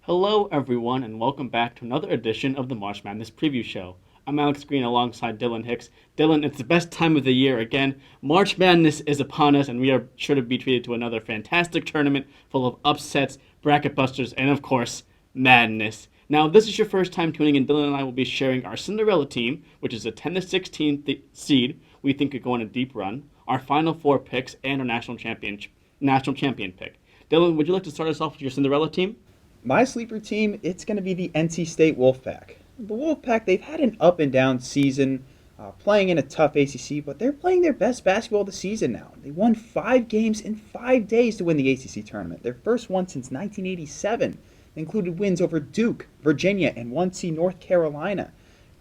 Hello, everyone, and welcome back to another edition of the March Madness Preview Show. I'm Alex Green alongside Dylan Hicks. Dylan, it's the best time of the year again. March Madness is upon us, and we are sure to be treated to another fantastic tournament full of upsets, bracket busters, and of course, madness. Now, if this is your first time tuning in, Dylan and I will be sharing our Cinderella team, which is a 10 to 16 seed we think could go on a deep run, our Final Four picks, and our national champion pick. Dylan, would you like to start us off with your Cinderella team? My sleeper team, it's going to be the NC State Wolfpack. The Wolfpack, they've had an up and down season, playing in a tough ACC, but they're playing their best basketball of the season now. They won 5 games in 5 days to win the ACC tournament, their first one since 1987. They included wins over Duke, Virginia, and 1C North Carolina.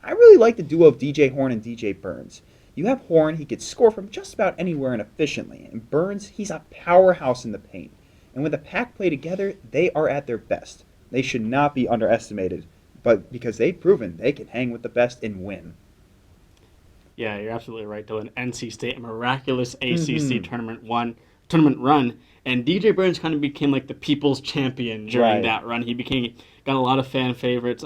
I really like the duo of DJ Horne and DJ Burns. You have Horne, he could score from just about anywhere and efficiently, and Burns, he's a powerhouse in the paint. And when the pack play together, they are at their best. They should not be underestimated, but because they've proven they can hang with the best and win. Yeah, you're absolutely right, Dylan. NC State, a miraculous ACC tournament run, and DJ Burns kind of became like the people's champion during that run. He got a lot of fan favorites.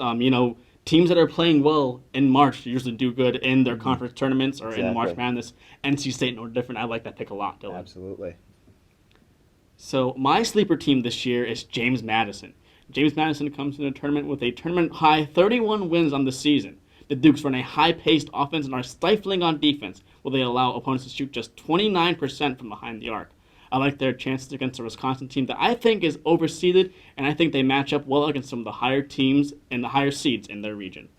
Teams that are playing well in March usually do good in their conference tournaments or in March Madness. NC State, no different. I like that pick a lot, Dylan. Absolutely. So my sleeper team this year is James Madison. James Madison comes in the tournament with a tournament high 31 wins on the season. The Dukes run a high-paced offense and are stifling on defense, where they allow opponents to shoot just 29% from behind the arc. I like their chances against a Wisconsin team that I think is overseeded, and I think they match up well against some of the higher teams and the higher seeds in their region.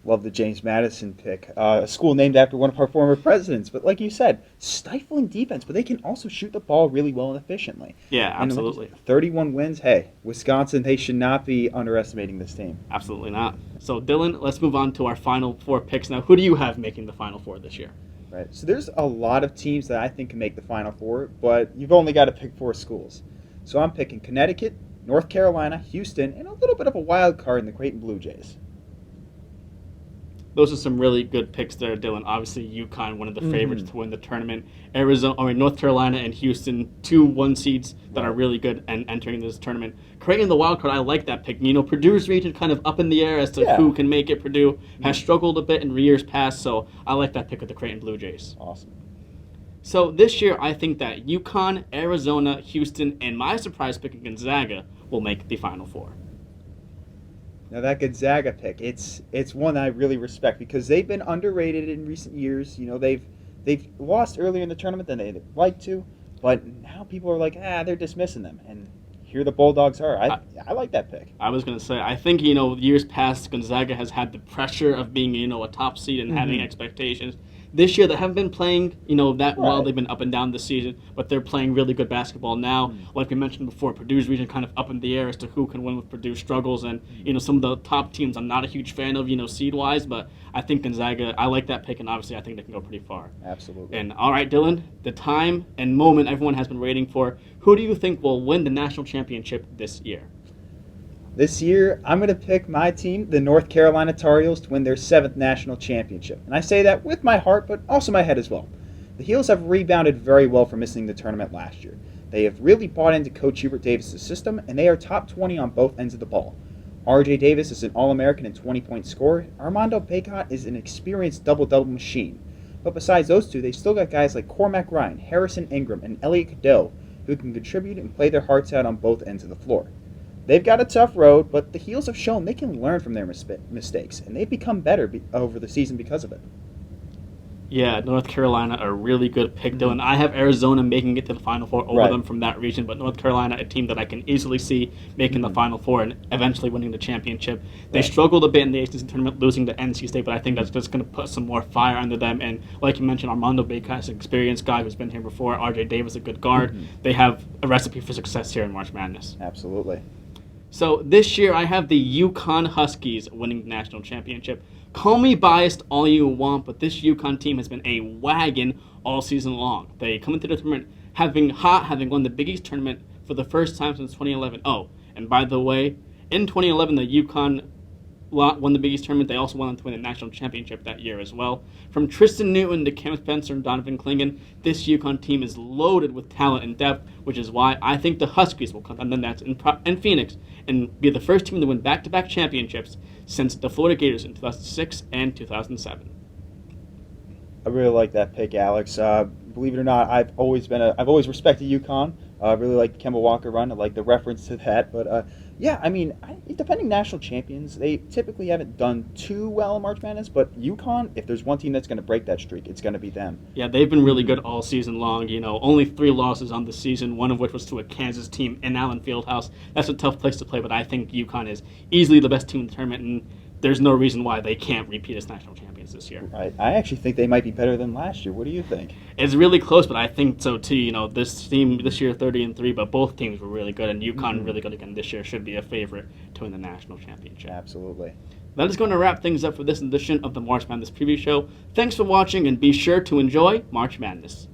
Love the James Madison pick. A school named after one of our former presidents. But like you said, stifling defense, but they can also shoot the ball really well and efficiently. Yeah, absolutely. And 31 wins. Hey, Wisconsin, they should not be underestimating this team. Absolutely not. So, Dylan, let's move on to our Final Four picks. Now, who do you have making the Final Four this year? Right. So there's a lot of teams that I think can make the Final Four, but you've only got to pick 4 schools. So I'm picking Connecticut, North Carolina, Houston, and a little bit of a wild card in the Creighton Blue Jays. Those are some really good picks there, Dylan. Obviously, UConn, one of the favorites to win the tournament. North Carolina and Houston, 2 1 seeds that are really good and entering this tournament. Creighton, the wild card, I like that pick. Purdue's region kind of up in the air as to who can make it. Purdue has struggled a bit in years past, so I like that pick with the Creighton Blue Jays. Awesome. So this year, I think that UConn, Arizona, Houston, and my surprise pick of Gonzaga will make the Final Four. Now that Gonzaga pick, it's one I really respect because they've been underrated in recent years. They've lost earlier in the tournament than they'd like to, but now people are like, they're dismissing them. And here the Bulldogs are. I like that pick. I was going to say, I think, years past, Gonzaga has had the pressure of being, a top seed and having expectations. This year, they haven't been playing, that well. They've been up and down this season, but they're playing really good basketball now. Like we mentioned before, Purdue's region kind of up in the air as to who can win with Purdue struggles. And, some of the top teams I'm not a huge fan of, seed-wise, but I think Gonzaga, I like that pick, and obviously I think they can go pretty far. Absolutely. And, all right, Dylan, the time and moment everyone has been waiting for. Who do you think will win the national championship this year? This year, I'm going to pick my team, the North Carolina Tar Heels, to win their 7th national championship. And I say that with my heart, but also my head as well. The Heels have rebounded very well from missing the tournament last year. They have really bought into Coach Hubert Davis' system, and they are top 20 on both ends of the ball. R.J. Davis is an All-American and 20-point scorer. Armando Bacot is an experienced double-double machine. But besides those two, they still got guys like Cormac Ryan, Harrison Ingram, and Elliot Cadeau who can contribute and play their hearts out on both ends of the floor. They've got a tough road, but the Heels have shown they can learn from their mistakes, and they've become better over the season because of it. Yeah, North Carolina, a really good pick, Dylan. I have Arizona making it to the Final Four over them from that region, but North Carolina, a team that I can easily see making the Final Four and eventually winning the championship. They struggled a bit in the ACC tournament, losing to NC State, but I think that's just going to put some more fire under them. And like you mentioned, Armando Bacot is an experienced guy who's been here before. R.J. Davis, a good guard. They have a recipe for success here in March Madness. Absolutely. So this year, I have the UConn Huskies winning the national championship. Call me biased all you want, but this UConn team has been a wagon all season long. They come into the tournament having won the Big East tournament for the first time since 2011. Oh, and by the way, in 2011, the UConn won the Big East tournament, they also went on to win a national championship that year as well. From Tristan Newton to Cam Spencer and Donovan Clingan, this UConn team is loaded with talent and depth, which is why I think the Huskies will come on the Nets in Phoenix and be the first team to win back-to-back championships since the Florida Gators in 2006 and 2007. I really like that pick, Alex. Believe it or not, I've always respected UConn. I really like the Kemba Walker run. I like the reference to that. But yeah, I mean, defending national champions, they typically haven't done too well in March Madness. But UConn, if there's one team that's going to break that streak, it's going to be them. Yeah, they've been really good all season long. You know, only 3 losses on the season, one of which was to a Kansas team in Allen Fieldhouse. That's a tough place to play, but I think UConn is easily the best team in the tournament, and there's no reason why they can't repeat as national champions this year. Right. I actually think they might be better than last year. What do you think? It's really close, but I think so too. You know, this team this year 30-3, but both teams were really good, and UConn really good again this year. Should be a favorite to win the national championship. Absolutely. That is going to wrap things up for this edition of the March Madness Preview Show. Thanks for watching, and be sure to enjoy March Madness.